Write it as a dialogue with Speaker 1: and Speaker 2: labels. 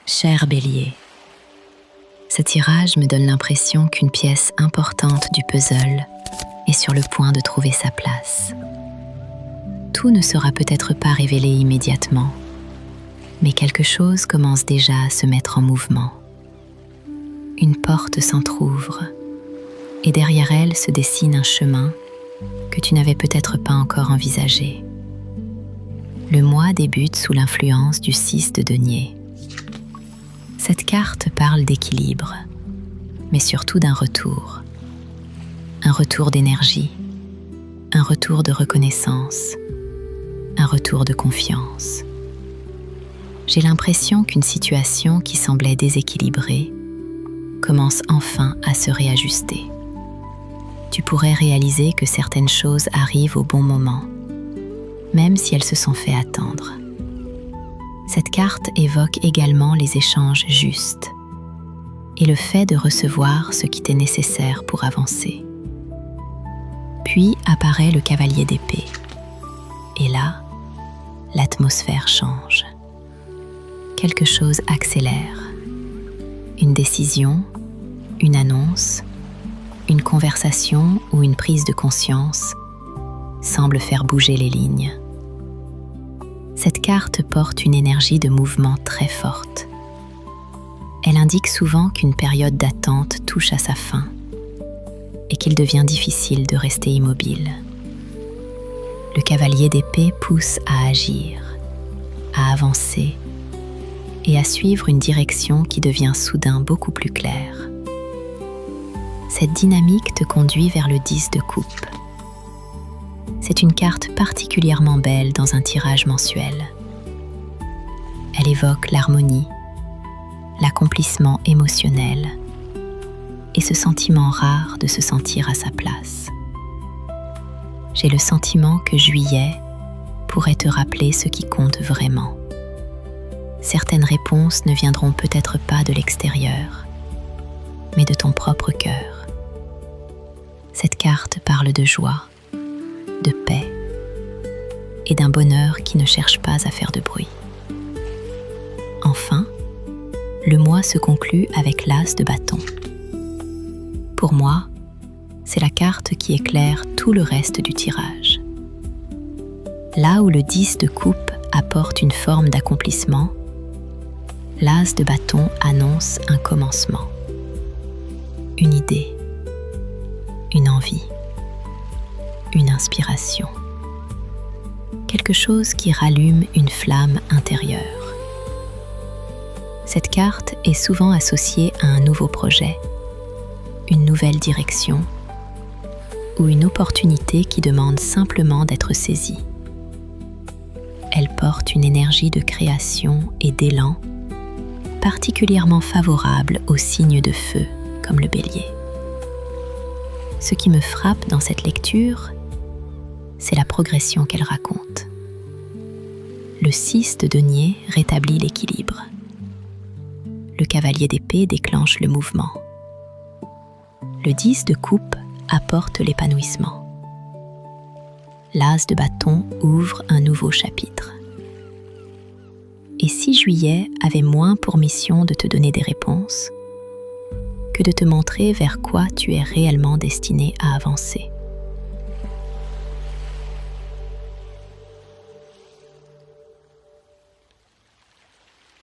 Speaker 1: Cher Bélier, ce tirage me donne l'impression qu'une pièce importante du puzzle est sur le point de trouver sa place. Tout ne sera peut-être pas révélé immédiatement, mais quelque chose commence déjà à se mettre en mouvement. Une porte s'entr'ouvre et derrière elle se dessine un chemin que tu n'avais peut-être pas encore envisagé. Le mois débute sous l'influence du 6 de denier. Cette carte parle d'équilibre, mais surtout d'un retour. Un retour d'énergie, un retour de reconnaissance, un retour de confiance. J'ai l'impression qu'une situation qui semblait déséquilibrée commence enfin à se réajuster. Tu pourrais réaliser que certaines choses arrivent au bon moment, même si elles se sont fait attendre. Cette carte évoque également les échanges justes et le fait de recevoir ce qui t'est nécessaire pour avancer. Puis apparaît le cavalier d'épée. Et là, l'atmosphère change. Quelque chose accélère. Une décision, une annonce, une conversation ou une prise de conscience semble faire bouger les lignes. Cette carte porte une énergie de mouvement très forte. Elle indique souvent qu'une période d'attente touche à sa fin et qu'il devient difficile de rester immobile. Le cavalier d'épée pousse à agir, à avancer et à suivre une direction qui devient soudain beaucoup plus claire. Cette dynamique te conduit vers le 10 de coupe. C'est une carte particulièrement belle dans un tirage mensuel. Elle évoque l'harmonie, l'accomplissement émotionnel et ce sentiment rare de se sentir à sa place. J'ai le sentiment que juillet pourrait te rappeler ce qui compte vraiment. Certaines réponses ne viendront peut-être pas de l'extérieur, mais de ton propre cœur. Cette carte parle de joie, de paix et d'un bonheur qui ne cherche pas à faire de bruit. Enfin, le mois se conclut avec l'as de bâton. Pour moi, c'est la carte qui éclaire tout le reste du tirage. Là où le 10 de coupe apporte une forme d'accomplissement, l'as de bâton annonce un commencement, une idée, une envie, une inspiration, quelque chose qui rallume une flamme intérieure. Cette carte est souvent associée à un nouveau projet, une nouvelle direction ou une opportunité qui demande simplement d'être saisie. Elle porte une énergie de création et d'élan particulièrement favorable aux signes de feu comme le Bélier. Ce qui me frappe dans cette lecture, c'est la progression qu'elle raconte. Le 6 de denier rétablit l'équilibre. Le cavalier d'épée déclenche le mouvement. Le 10 de coupe apporte l'épanouissement. L'as de bâton ouvre un nouveau chapitre. Et si juillet avait moins pour mission de te donner des réponses que de te montrer vers quoi tu es réellement destiné à avancer.